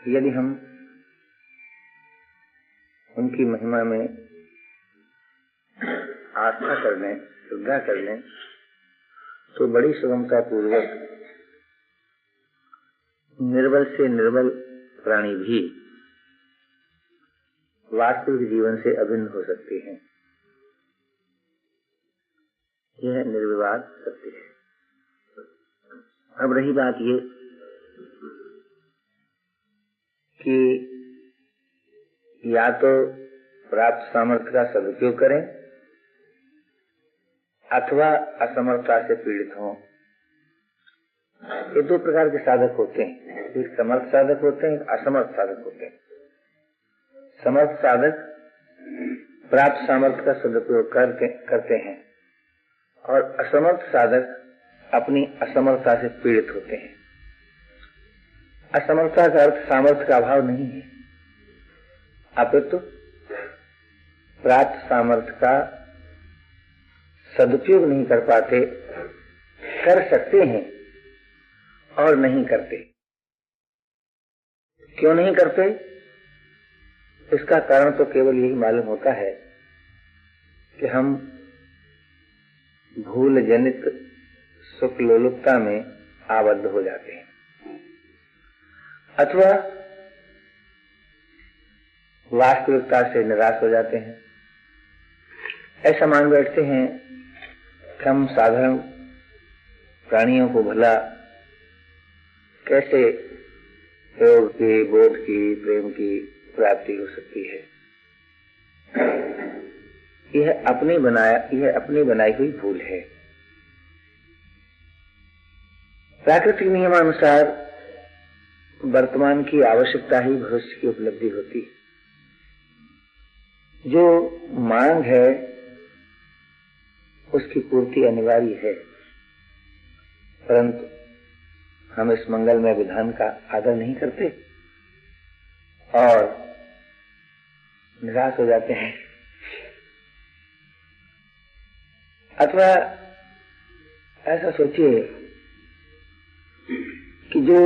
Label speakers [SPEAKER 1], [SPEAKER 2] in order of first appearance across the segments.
[SPEAKER 1] यदि हम उनकी महिमा में आस्था कर लें, श्रद्धा कर लें, तो बड़ी सुगमता पूर्वक निर्बल से निर्बल प्राणी भी वास्तविक जीवन से अभिन्न हो सकते हैं। यह निर्विवाद सत्य है। अब रही बात ये कि या तो प्राप्त सामर्थ्य का सदुपयोग करें अथवा असमर्थता से पीड़ित हों। ये दो प्रकार के साधक होते हैं, एक समर्थ साधक होते हैं, एक असमर्थ साधक होते हैं। समर्थ साधक प्राप्त सामर्थ्य का सदुपयोग करते हैं और असमर्थ साधक अपनी असमर्थता से पीड़ित होते हैं। असमर्थता का अर्थ सामर्थ्य का अभाव नहीं है, अपितु प्राप्त सामर्थ्य का सदुपयोग नहीं कर पाते, कर सकते हैं और नहीं करते। क्यों नहीं करते? इसका कारण तो केवल यही मालूम होता है कि हम भूल जनित सुख लोलुपता में आबद्ध हो जाते हैं अथवा वास्तविकता से निराश हो जाते हैं। ऐसा मान बैठते हैं कि हम साधारण प्राणियों को भला कैसे योग की, बोध की, प्रेम की प्राप्ति हो सकती है। यह अपनी बनाई हुई भूल है। प्राकृतिक नियमानुसार वर्तमान की आवश्यकता ही भविष्य की उपलब्धि होती है। जो मांग है उसकी पूर्ति अनिवार्य है, परंतु हम इस मंगलमय विधान का आदर नहीं करते और निराश हो जाते हैं। अथवा ऐसा सोचिए कि जो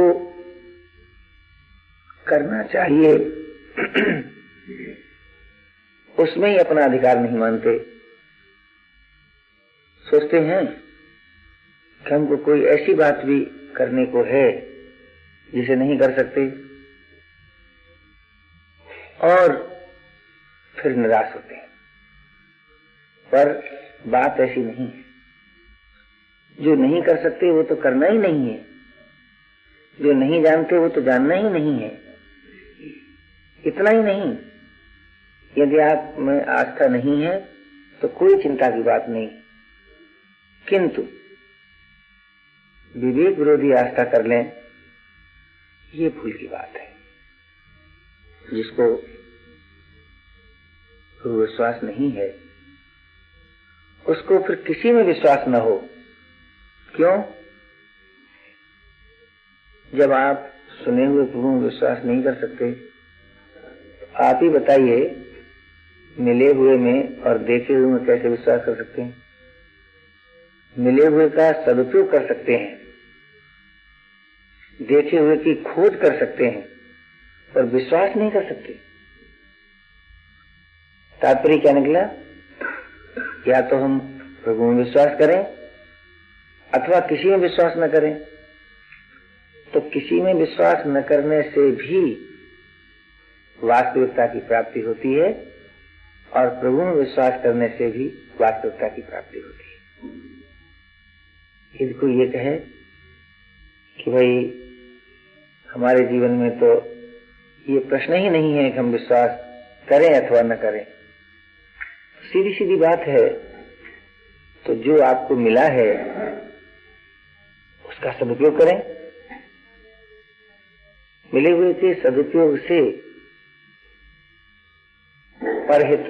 [SPEAKER 1] करना चाहिए उसमें ही अपना अधिकार नहीं मानते। सोचते हैं कि हमको कोई ऐसी बात भी करने को है जिसे नहीं कर सकते और फिर निराश होते हैं। पर बात ऐसी नहीं है। जो नहीं कर सकते वो तो करना ही नहीं है, जो नहीं जानते वो तो जानना ही नहीं है। इतना ही नहीं, यदि आप में आस्था नहीं है तो कोई चिंता की बात नहीं, किंतु विवेक विरोधी आस्था कर लें, ये भूल की बात है। जिसको विश्वास नहीं है उसको फिर किसी में विश्वास न हो। क्यों? जब आप सुने हुए प्रभु में विश्वास नहीं कर सकते, आप ही बताइए मिले हुए में और देखे हुए में कैसे विश्वास कर सकते हैं? मिले हुए का सदुपयोग कर सकते हैं, देखे हुए की खोज कर सकते हैं, पर विश्वास नहीं कर सकते। तात्पर्य क्या निकला? या तो हम प्रभु में विश्वास करें अथवा किसी में विश्वास न करें। तो किसी में विश्वास न करने से भी वास्तविकता की प्राप्ति होती है और प्रभु में विश्वास करने से भी वास्तविकता की प्राप्ति होती है। यदि कोई ये कहे कि भाई हमारे जीवन में तो ये प्रश्न ही नहीं है कि हम विश्वास करें अथवा न करें, सीधी सीधी बात है, तो जो आपको मिला है उसका सदुपयोग करें। मिले हुए के सदुपयोग से परहित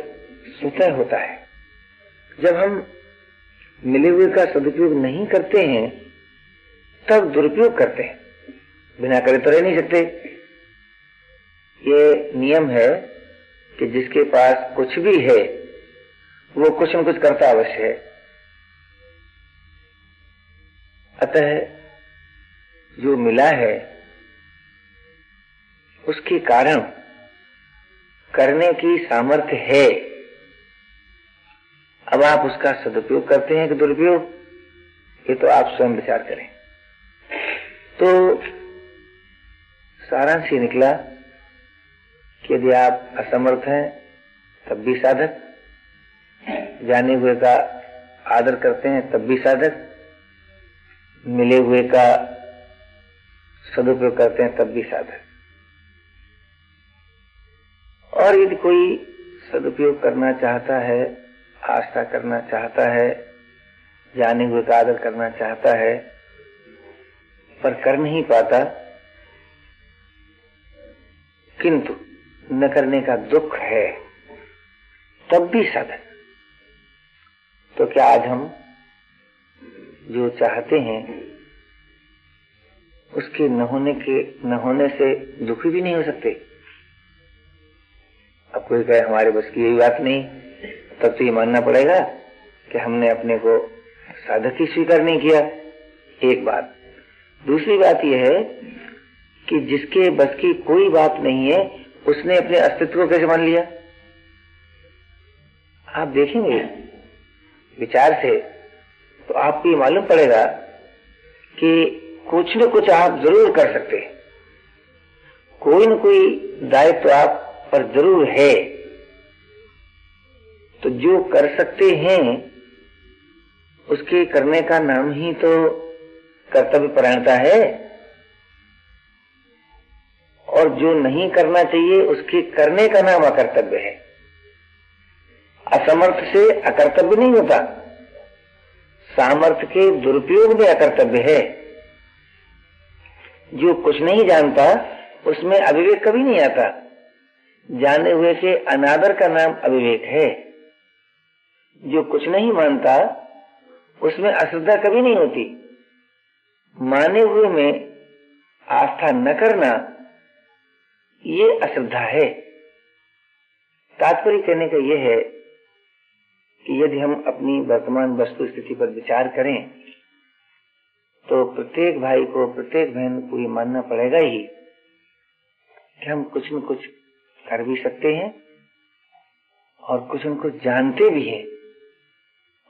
[SPEAKER 1] स्वतः होता है। जब हम मिले हुए का सदुपयोग नहीं करते हैं तब दुरुपयोग करते हैं, बिना करे तो रह नहीं सकते। ये नियम है कि जिसके पास कुछ भी है वो कुछ न कुछ करता अवश्य है। अतः जो मिला है उसके कारण करने की सामर्थ्य है। अब आप उसका सदुपयोग करते हैं कि दुरुपयोग, ये तो आप स्वयं विचार करें। तो सारांश ये निकला कि यदि आप असमर्थ हैं तब भी साधक, जाने हुए का आदर करते हैं तब भी साधक, मिले हुए का सदुपयोग करते हैं तब भी साधक। और यदि कोई सदुपयोग करना चाहता है, आस्था करना चाहता है, जाने हुए का आदर करना चाहता है, पर कर नहीं पाता, किंतु न करने का दुख है, तब भी साधक। तो क्या आज हम जो चाहते हैं उसके न होने से दुखी भी नहीं हो सकते? अब कोई कहे हमारे बस की यही बात नहीं, तब तो ये मानना पड़ेगा कि हमने अपने को साधक ही स्वीकार नहीं किया। एक बात। दूसरी बात यह है कि जिसके बस की कोई बात नहीं है उसने अपने अस्तित्व को कैसे मान लिया? आप देखेंगे विचार से तो आपको ये मालूम पड़ेगा कि कुछ न कुछ आप जरूर कर सकते हैं, कोई न कोई दायित्व तो आप पर जरूर है। तो जो कर सकते हैं उसके करने का नाम ही तो कर्तव्य परायणता है, और जो नहीं करना चाहिए उसके करने का नाम अकर्तव्य है। असमर्थ से अकर्तव्य नहीं होता, सामर्थ्य के दुरुपयोग में अकर्तव्य है। जो कुछ नहीं जानता उसमें अविवेक कभी नहीं आता, जाने हुए के अनादर का नाम अविवेक है। जो कुछ नहीं मानता उसमें अश्रद्धा कभी नहीं होती, माने हुए में आस्था न करना ये अश्रद्धा है। तात्पर्य कहने का यह है कि यदि हम अपनी वर्तमान वस्तु स्थिति पर विचार करें तो प्रत्येक भाई को, प्रत्येक बहन को ये मानना पड़ेगा ही कि हम कुछ न कुछ कर भी सकते हैं और कुछ न कुछ जानते भी हैं,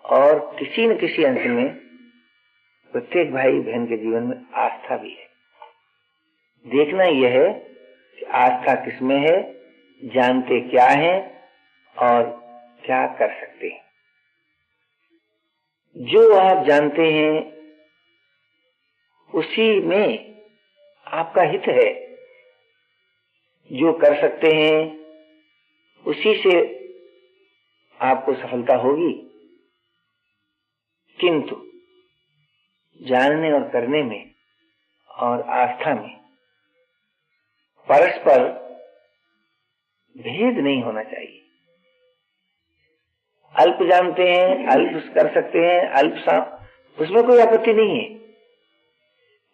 [SPEAKER 1] और किसी न किसी अंश में प्रत्येक भाई बहन के जीवन में आस्था भी है। देखना यह है कि आस्था किसमें है, जानते क्या है और क्या कर सकते हैं। जो आप जानते हैं उसी में आपका हित है, जो कर सकते हैं उसी से आपको सफलता होगी। किंतु जानने और करने में और आस्था में परस्पर भेद नहीं होना चाहिए। अल्प जानते हैं, अल्प कर सकते हैं, उसमें कोई आपत्ति नहीं है,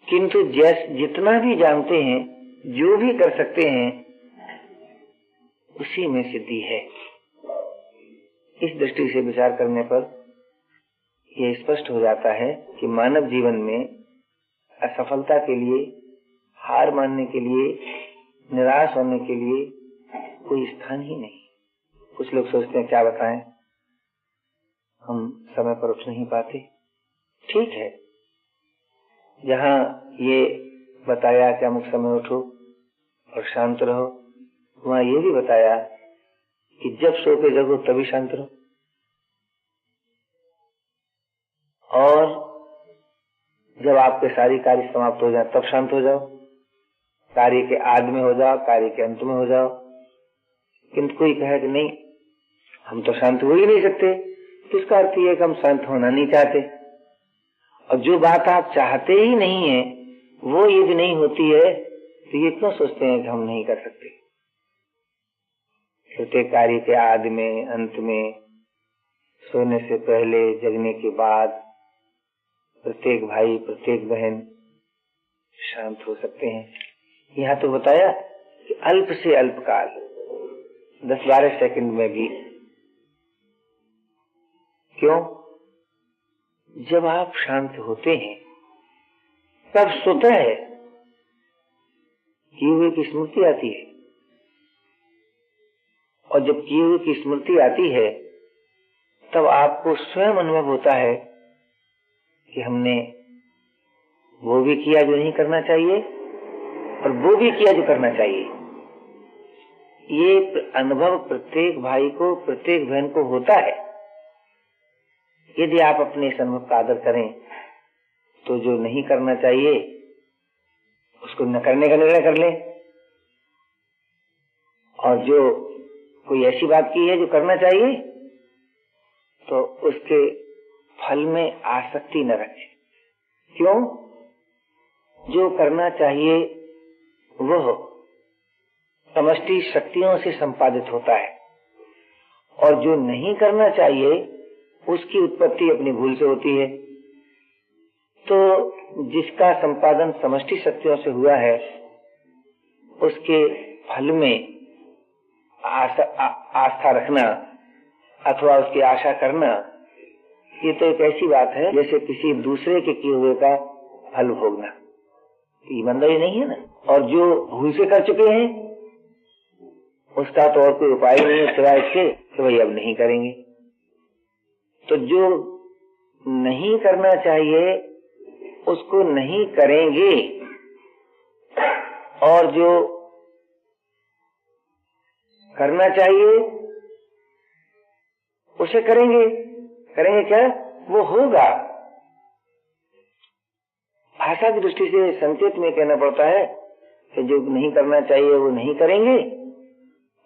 [SPEAKER 1] किंतु जितना भी जानते हैं, जो भी कर सकते हैं, उसी में सिद्धि है। इस दृष्टि से विचार करने पर यह स्पष्ट हो जाता है कि मानव जीवन में असफलता के लिए, हार मानने के लिए, निराश होने के लिए कोई स्थान ही नहीं। कुछ लोग सोचते हैं क्या बताएं, हम समय पर उठ नहीं पाते। ठीक है, जहां ये बताया कि अमुक समय उठो और शांत रहो, वहां ये भी बताया कि जब सो के जगो तभी शांत रहो, और जब आपके सारी कार्य समाप्त हो जाए तब शांत हो जाओ। कार्य के आदि में हो जाओ, कार्य के अंत में हो जाओ। किंतु कोई कहे कि नहीं, हम तो शांत हो ही नहीं सकते, तो इसका अर्थ यह है कि हम शांत होना नहीं चाहते। और जो बात आप चाहते ही नहीं है वो यदि नहीं होती है तो ये क्यों सोचते हैं कि हम नहीं कर सकते? प्रत्येक कार्य के आदि में, अंत में, सोने से पहले, जगने के बाद प्रत्येक भाई, प्रत्येक बहन शांत हो सकते हैं। यहाँ तो बताया कि अल्प से अल्प काल, 10-12 सेकंड में भी। क्यों? जब आप शांत होते हैं तब स्वतः किए हुए की स्मृति आती है, और जब किए हुए की स्मृति आती है तब आपको स्वयं अनुभव होता है कि हमने वो भी किया जो नहीं करना चाहिए और वो भी किया जो करना चाहिए। ये अनुभव प्रत्येक भाई को, प्रत्येक बहन को होता है। यदि आप अपने इस अनुभव का आदर करें तो जो नहीं करना चाहिए उसको न करने का निर्णय कर लें, और जो कोई ऐसी बात की है जो करना चाहिए तो उसके फल में आसक्ति न रखें। क्यों? जो करना चाहिए वह समष्टि शक्तियों से संपादित होता है, और जो नहीं करना चाहिए उसकी उत्पत्ति अपनी भूल से होती है। तो जिसका संपादन समष्टि शक्तियों से हुआ है उसके फल में आस्था रखना अथवा उसकी आशा करना, ये तो एक ऐसी बात है जैसे किसी दूसरे के किए हुए का फल भोगना। ईमानदारी नहीं है ना। और जो भूल से कर चुके हैं उसका तो और कोई उपाय नहीं है सिवाय इसके कि भाई अब नहीं करेंगे। तो जो नहीं करना चाहिए उसको नहीं करेंगे, और जो करना चाहिए उसे करेंगे। करेंगे क्या? वो होगा। भाषा की दृष्टि से संकेत में कहना पड़ता है कि जो नहीं करना चाहिए वो नहीं करेंगे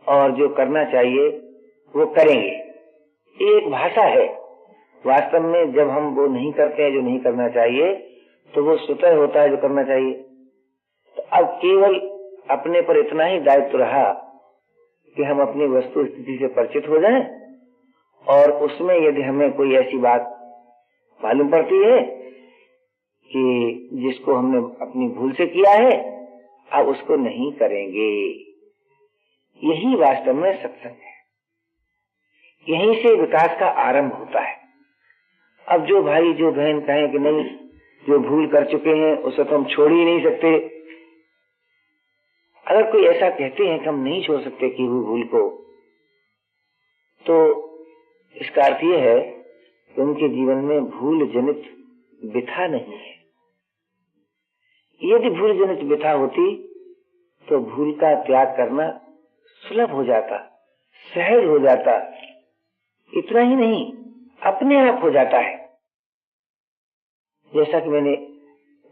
[SPEAKER 1] और जो करना चाहिए वो करेंगे। ये एक भाषा है। वास्तव में जब हम वो नहीं करते हैं जो नहीं करना चाहिए तो वो स्वतः होता है जो करना चाहिए। तो अब केवल अपने पर इतना ही दायित्व रहा कि हम अपनी वस्तु स्थिति से परिचित हो जाएं, और उसमें यदि हमें कोई ऐसी बात मालूम पड़ती है कि जिसको हमने अपनी भूल से किया है अब उसको नहीं करेंगे। यही वास्तव में सत्संग है। यहीं से विकास का आरंभ होता है। अब जो भाई जो बहन कहें कि नहीं, जो भूल कर चुके हैं उसे तो हम छोड़ ही नहीं सकते, अगर कोई ऐसा कहते हैं कि हम नहीं छोड़ सकते कि वो भूल को, तो इसका अर्थ यह है कि उनके जीवन में भूल जनित व्यथा नहीं है। यदि भूल जनित व्यथा होती तो भूल का त्याग करना सुलभ हो जाता, सहज हो जाता। इतना ही नहीं, अपने आप हो जाता है। जैसा कि मैंने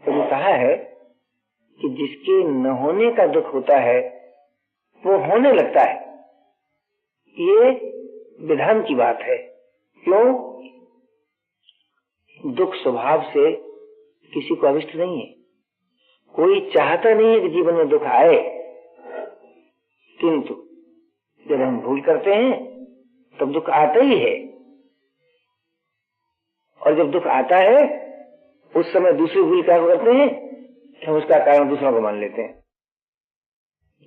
[SPEAKER 1] कभी कहा है कि जिसके न होने का दुख होता है वो होने लगता है। ये विधान की बात है। क्यों? दुख स्वभाव से किसी को अभिष्ट नहीं है। कोई चाहता नहीं है कि जीवन में दुख आए, किंतु जब हम भूल करते हैं तब दुख आता ही है, और जब दुख आता है उस समय दूसरी भूल क्या करते हैं, हम उसका कारण दूसरों को मान लेते हैं।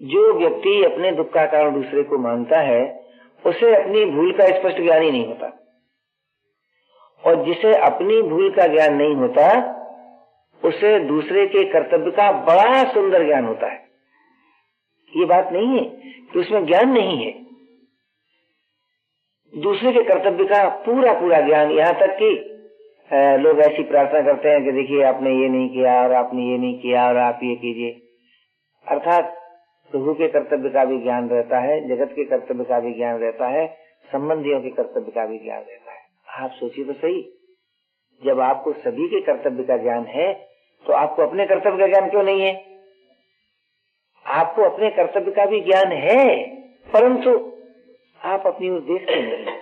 [SPEAKER 1] जो व्यक्ति अपने दुख का कारण दूसरे को मानता है उसे अपनी भूल का स्पष्ट ज्ञान ही नहीं होता, और जिसे अपनी भूल का ज्ञान नहीं होता उसे दूसरे के कर्तव्य का बड़ा सुंदर ज्ञान होता है। ये बात नहीं है कि उसमें ज्ञान नहीं है। दूसरे के कर्तव्य का पूरा पूरा ज्ञान, यहाँ तक कि लोग ऐसी प्रार्थना करते हैं कि देखिए आपने ये नहीं किया और आपने ये नहीं किया और आप ये कीजिए। अर्थात प्रभु के कर्तव्य का भी ज्ञान रहता है, जगत के कर्तव्य का भी ज्ञान रहता है, संबंधियों के कर्तव्य का भी ज्ञान रहता है। आप सोचिए तो सही, जब आपको सभी के कर्तव्य का ज्ञान है तो आपको अपने कर्तव्य का ज्ञान क्यों नहीं है? आपको अपने कर्तव्य का भी ज्ञान है, परंतु आप अपनी ओर देखते नहीं।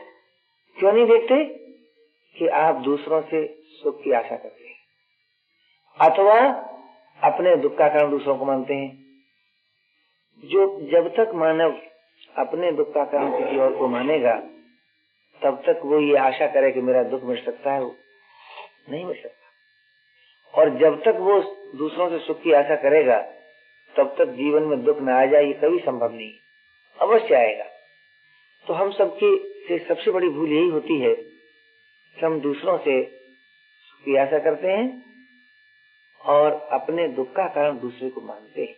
[SPEAKER 1] क्यों नहीं देखते? कि आप दूसरों से सुख की आशा करते हैं, अथवा अपने दुख का कारण दूसरों को मानते हैं। जो जब तक मानव अपने दुख का कारण किसी और को मानेगा तब तक वो ये आशा करे कि मेरा दुख मिट सकता है, वो नहीं मिट सकता। और जब तक वो दूसरों से सुख की आशा करेगा तब तक जीवन में दुख न आ जाए ये कभी संभव नहीं, अवश्य आएगा। तो हम सबकी से सबसे बड़ी भूल यही होती है कि हम दूसरों से सुख की आशा करते हैं और अपने दुख का कारण दूसरे को मानते हैं।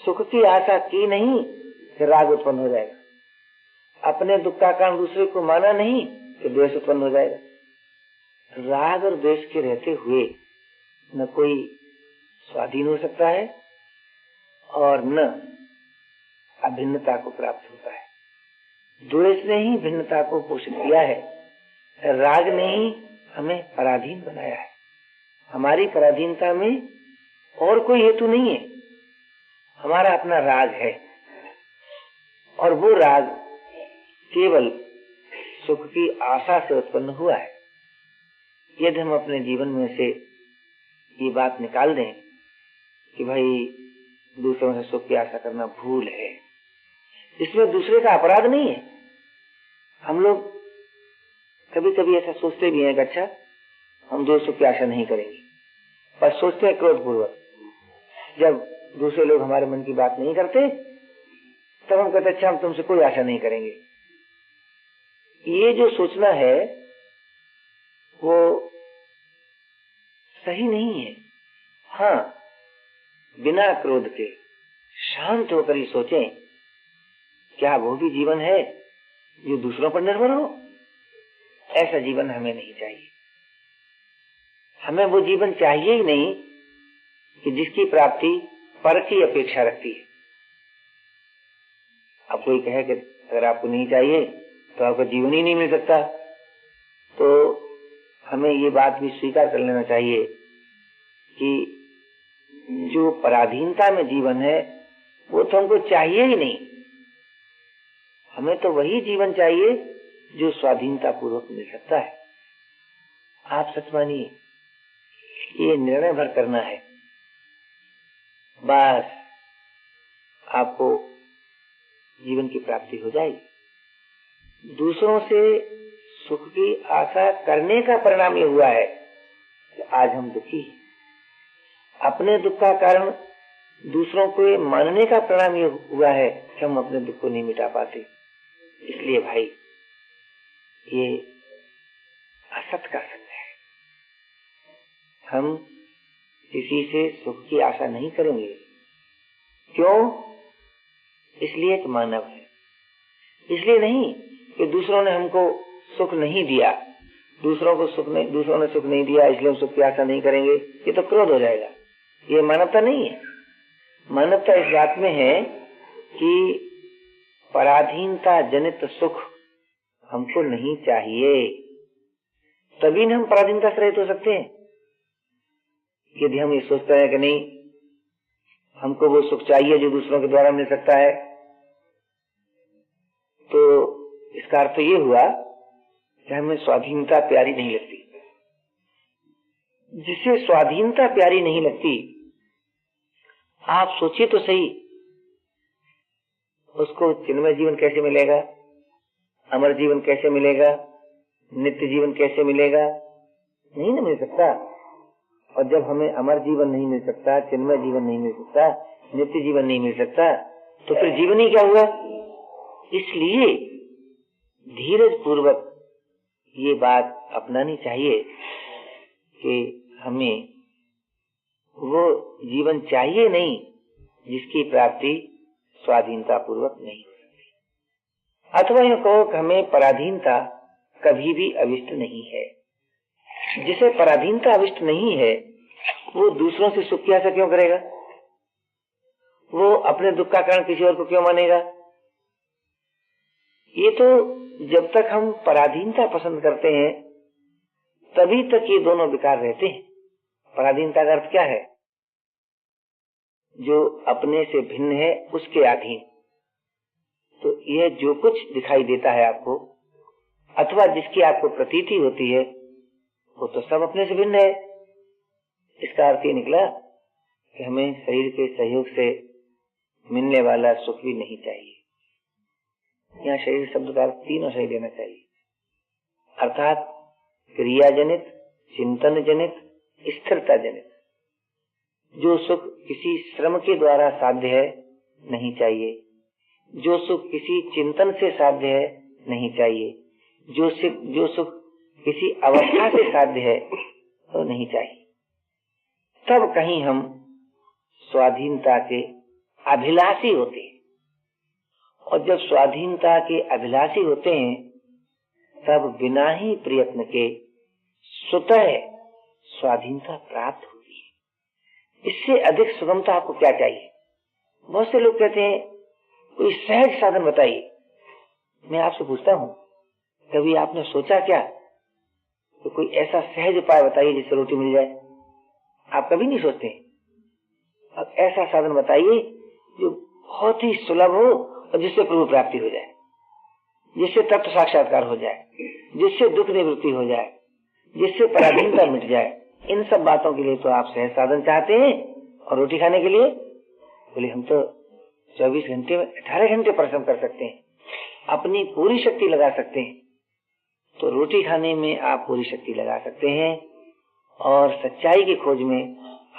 [SPEAKER 1] सुख की आशा की नहीं कि राग उत्पन्न हो जाएगा, अपने दुख का कारण दूसरे को माना नहीं कि द्वेष उत्पन्न हो जाएगा। राग और द्वेष के रहते हुए न कोई स्वाधीन हो सकता है और न अभिन्नता को प्राप्त होता है। द्वेष ने ही भिन्नता को पोषित किया है, राग ने ही हमें पराधीन बनाया है। हमारी पराधीनता में और कोई हेतु नहीं है, हमारा अपना राग है और वो राग केवल सुख की आशा से उत्पन्न हुआ है। यदि हम अपने जीवन में से ये बात निकाल दें कि भाई दूसरों से सुख की आशा करना भूल है, इसमें दूसरे का अपराध नहीं है। हम लोग कभी कभी ऐसा सोचते भी हैं कि अच्छा हम दूसरों सुख की आशा नहीं करेंगे, पर सोचते हैं क्रोधपूर्वक। जब दूसरे लोग हमारे मन की बात नहीं करते तब हम कहते अच्छा हम तुमसे कोई आशा नहीं करेंगे। ये जो सोचना है वो सही नहीं है। हाँ, बिना क्रोध के शांत होकर ही सोचें, क्या वो भी जीवन है जो दूसरों पर निर्भर हो? ऐसा जीवन हमें नहीं चाहिए। हमें वो जीवन चाहिए ही नहीं कि जिसकी प्राप्ति पर की अपेक्षा रखती है। अब कोई कहे कि अगर आपको नहीं चाहिए तो आपका जीवन ही नहीं मिल सकता, तो हमें ये बात भी स्वीकार कर लेना चाहिए कि जो पराधीनता में जीवन है वो तो हमको चाहिए ही नहीं। हमें तो वही जीवन चाहिए जो स्वाधीनता पूर्वक मिल सकता है। आप सच मानिए, ये निर्णय भर करना है, बस आपको जीवन की प्राप्ति हो जाएगी। दूसरों से सुख की आशा करने का परिणाम ये हुआ है कि आज हम दुखी हैं। अपने दुख का कारण दूसरों को मानने का परिणाम ये हुआ है कि हम अपने दुख को नहीं मिटा पाते। इसलिए भाई ये असत का सत्य है। हम किसी से सुख की आशा नहीं करेंगे। क्यों? इसलिए कि मानव है। इसलिए नहीं कि दूसरों ने हमको सुख नहीं दिया, दूसरों ने सुख नहीं दिया इसलिए हम सुख की आशा नहीं करेंगे, ये तो क्रोध हो जाएगा। ये मानवता नहीं है। मानवता इस बात में है कि पराधीनता जनित सुख हमको नहीं चाहिए, तभी न हम पराधीनता से रहित हो सकते हैं। यदि हम ये सोचते हैं कि नहीं हमको वो सुख चाहिए जो दूसरों के द्वारा मिल सकता है, तो इसका अर्थ ये हुआ कि हमें स्वाधीनता प्यारी नहीं लगती। जिसे स्वाधीनता प्यारी नहीं लगती, आप सोचिए तो सही, उसको चिन्मय जीवन कैसे मिलेगा, अमर जीवन कैसे मिलेगा, नित्य जीवन कैसे मिलेगा? नहीं ना मिल सकता। और जब हमें अमर जीवन नहीं मिल सकता, चिन्मय जीवन नहीं मिल सकता, नित्य जीवन नहीं मिल सकता, तो फिर जीवन ही क्या हुआ? इसलिए धीरज पूर्वक ये बात अपनानी चाहिए कि हमें वो जीवन चाहिए नहीं जिसकी प्राप्ति स्वाधीनता पूर्वक नहीं हो सकती। अथवा यह कहो कि हमें पराधीनता कभी भी अविष्ट नहीं है। जिसे पराधीनता अविष्ट नहीं है वो दूसरों से सुख की आशा क्यों करेगा? वो अपने दुख का कारण किसी और को क्यों मानेगा? ये तो जब तक हम पराधीनता पसंद करते हैं तभी तक ये दोनों विकार रहते हैं। पराधीनता का अर्थ क्या है? जो अपने से भिन्न है उसके अधीन। तो यह जो कुछ दिखाई देता है आपको अथवा जिसकी आपको प्रतीति होती है वो तो सब अपने से भिन्न है। इसका अर्थ ये निकला कि हमें शरीर के सहयोग से मिलने वाला सुख भी नहीं चाहिए। यहाँ शरीर शब्द का अर्थ तीनों सही लेना चाहिए, अर्थात क्रिया जनित, चिंतन जनित, स्थिरता जनित। जो सुख किसी श्रम के द्वारा साध्य है नहीं चाहिए, जो सुख किसी चिंतन से साध्य है नहीं चाहिए, जो सुख किसी अवस्था से साध्य है तो नहीं चाहिए। तब कहीं हम स्वाधीनता के अभिलाषी होते हैं, और जब स्वाधीनता के अभिलाषी होते हैं तब बिना ही प्रयत्न के स्वतः स्वाधीनता प्राप्त होती है। इससे अधिक सुगमता आपको क्या चाहिए? बहुत से लोग कहते हैं कोई सहज साधन बताइए। मैं आपसे पूछता हूँ, कभी आपने सोचा क्या तो कोई ऐसा सहज उपाय बताइए जिससे रोटी मिल जाए? आप कभी नहीं सोचते। अब ऐसा साधन बताइए जो बहुत ही सुलभ हो और जिससे प्रभु प्राप्ति हो जाए, जिससे तत्व साक्षात्कार हो जाए, जिससे दुख निवृत्ति हो जाए, जिससे पराधीनता मिट जाए। इन सब बातों के लिए तो आप सहज साधन चाहते हैं, और रोटी खाने के लिए बोले हम तो 24 घंटे में 18 घंटे परिश्रम कर सकते हैं, अपनी पूरी शक्ति लगा सकते हैं। तो रोटी खाने में आप पूरी शक्ति लगा सकते हैं, और सच्चाई की खोज में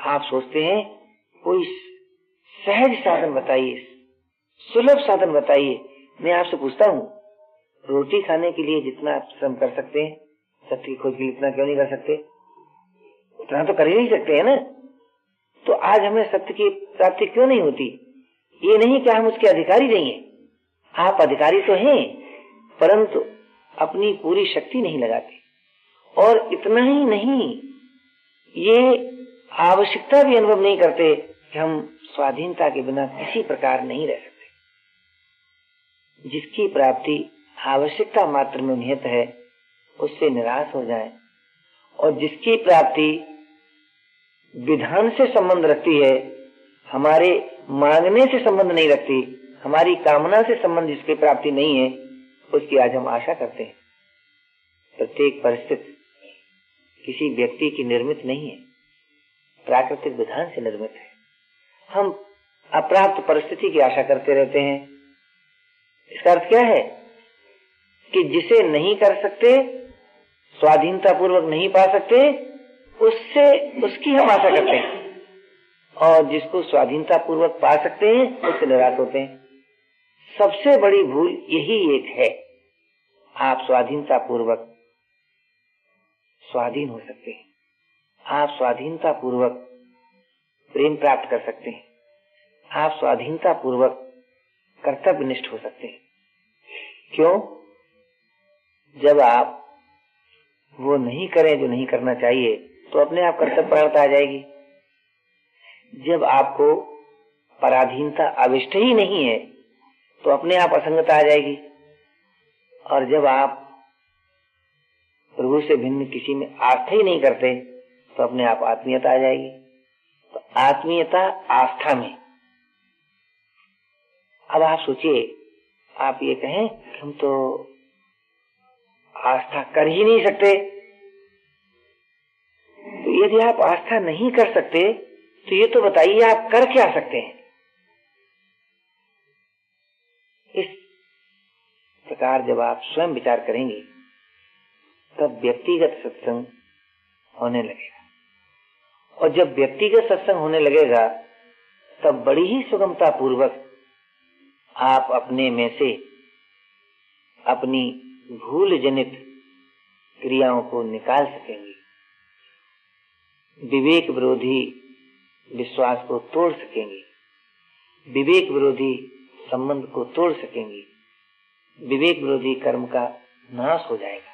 [SPEAKER 1] आप सोचते हैं कोई सहज साधन बताइए, सुलभ साधन बताइए। मैं आपसे पूछता हूँ, रोटी खाने के लिए जितना श्रम कर सकते हैं, सत्य की खोज के लिए इतना क्यों नहीं कर सकते? उतना तो कर ही नहीं सकते हैं ना। तो आज हमें सत्य की प्राप्ति क्यों नहीं होती? ये नहीं कि हम उसके अधिकारी नहीं हैं, आप अधिकारी तो हैं, परंतु अपनी पूरी शक्ति नहीं लगाते। और इतना ही नहीं, ये आवश्यकता भी अनुभव नहीं करते कि हम स्वाधीनता के बिना किसी प्रकार नहीं रह सकते। जिसकी प्राप्ति आवश्यकता मात्र में निहित है उससे निराश हो जाए, और जिसकी प्राप्ति विधान से संबंध रखती है, हमारे मांगने से संबंध नहीं रखती, हमारी कामना से संबंध जिसकी प्राप्ति नहीं है, उसकी आज हम आशा करते हैं। प्रत्येक परिस्थिति किसी व्यक्ति की निर्मित नहीं है, प्राकृतिक विधान से निर्मित है। हम अप्राप्त परिस्थिति की आशा करते रहते हैं। इसका अर्थ क्या है कि जिसे नहीं कर सकते, स्वाधीनता पूर्वक नहीं पा सकते, उसकी हम आशा करते हैं, और जिसको स्वाधीनता पूर्वक पा सकते हैं उससे निराश होते हैं। सबसे बड़ी भूल यही एक है। आप स्वाधीनता पूर्वक स्वाधीन हो सकते हैं, आप स्वाधीनता पूर्वक प्रेम प्राप्त कर सकते हैं, आप स्वाधीनता पूर्वक कर्तव्यनिष्ठ हो सकते हैं। क्यों? जब आप वो नहीं करें जो नहीं करना चाहिए तो अपने आप कर्तव्यपरायणता आ जाएगी। जब आपको पराधीनता अविष्ट ही नहीं है तो अपने आप असंगता आ जाएगी। और जब आप प्रभु से भिन्न किसी में आस्था ही नहीं करते तो अपने आप आत्मीयता आ जाएगी। तो आत्मीयता आस्था में। अब आप सोचिए, आप ये कहें कि हम तो आस्था कर ही नहीं सकते, तो यदि आप आस्था नहीं कर सकते तो ये तो बताइए आप कर क्या सकते हैं? इस प्रकार जब आप स्वयं विचार करेंगे तब व्यक्तिगत सत्संग होने लगेगा, और जब व्यक्तिगत सत्संग होने लगेगा तब बड़ी ही सुगमता पूर्वक आप अपने में से अपनी भूल जनित क्रियाओं को निकाल सकेंगे, विवेक विरोधी विश्वास को तोड़ सकेंगे, विवेक विरोधी संबंध को तोड़ सकेंगे, विवेक विरोधी कर्म का नाश हो जाएगा।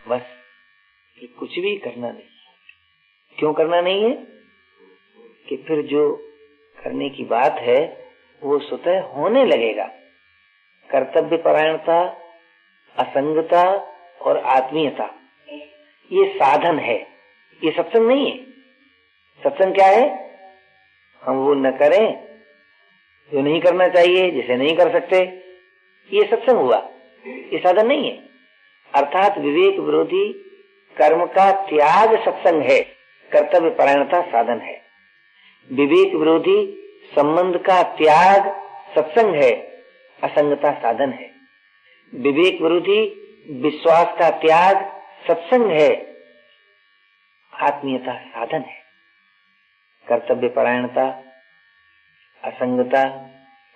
[SPEAKER 1] बस फिर कुछ भी करना नहीं। क्यों करना नहीं है? कि फिर जो करने की बात है वो स्वतः होने लगेगा। कर्तव्य परायणता, असंगता और आत्मीयता ये साधन है, ये सत्संग नहीं है। सत्संग क्या है? हम वो न करें जो नहीं करना चाहिए, जिसे नहीं कर सकते, ये सत्संग हुआ, ये साधन नहीं है। अर्थात विवेक विरोधी कर्म का त्याग सत्संग है, कर्तव्य परायणता साधन है। विवेक विरोधी संबंध का त्याग सत्संग है, असंगता साधन है। विवेक विरोधी विश्वास का त्याग सत्संग है, आत्मीयता साधन है। कर्तव्य परायणता, असंगता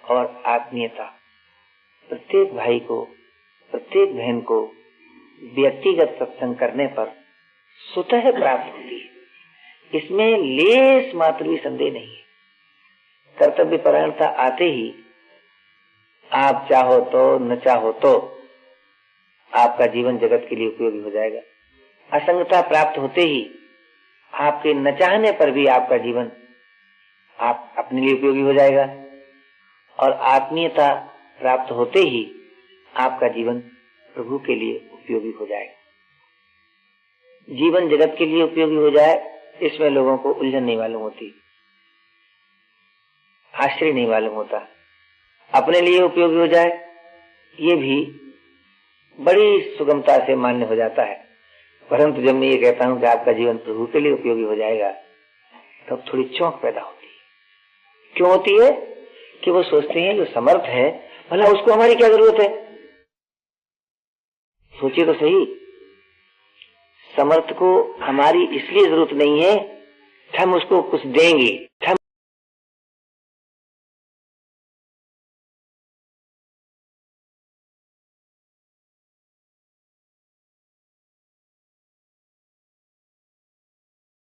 [SPEAKER 1] और आत्मीयता प्रत्येक भाई को, प्रत्येक बहन को व्यक्तिगत सत्संग करने पर स्वतः प्राप्त होती है। इसमें लेस मात्र भी संदेह नहीं है। कर्तव्य परायणता आते ही आप चाहो तो न चाहो तो आपका जीवन जगत के लिए उपयोगी हो जाएगा। असंगता प्राप्त होते ही आपके न चाहने पर भी आपका जीवन आप अपने लिए उपयोगी हो जाएगा, और आत्मीयता प्राप्त होते ही आपका जीवन प्रभु के लिए उपयोगी हो जाएगा। जीवन जगत के लिए उपयोगी हो जाए, इसमें लोगों को उलझन नहीं मालूम होती, आश्चर्य नहीं मालूम होता। अपने लिए उपयोगी हो जाए, ये भी बड़ी सुगमता से मान्य हो जाता है। परंतु जब मैं ये कहता हूं कि आपका जीवन प्रभु के लिए उपयोगी हो जाएगा, तब थोड़ी चौंक पैदा होती है। क्यों होती है? कि वो सोचते हैं जो समर्थ है, भला उसको हमारी क्या जरूरत है? सोचिए तो सही, समर्थ को हमारी इसलिए जरूरत नहीं है कि हम उसको कुछ देंगे।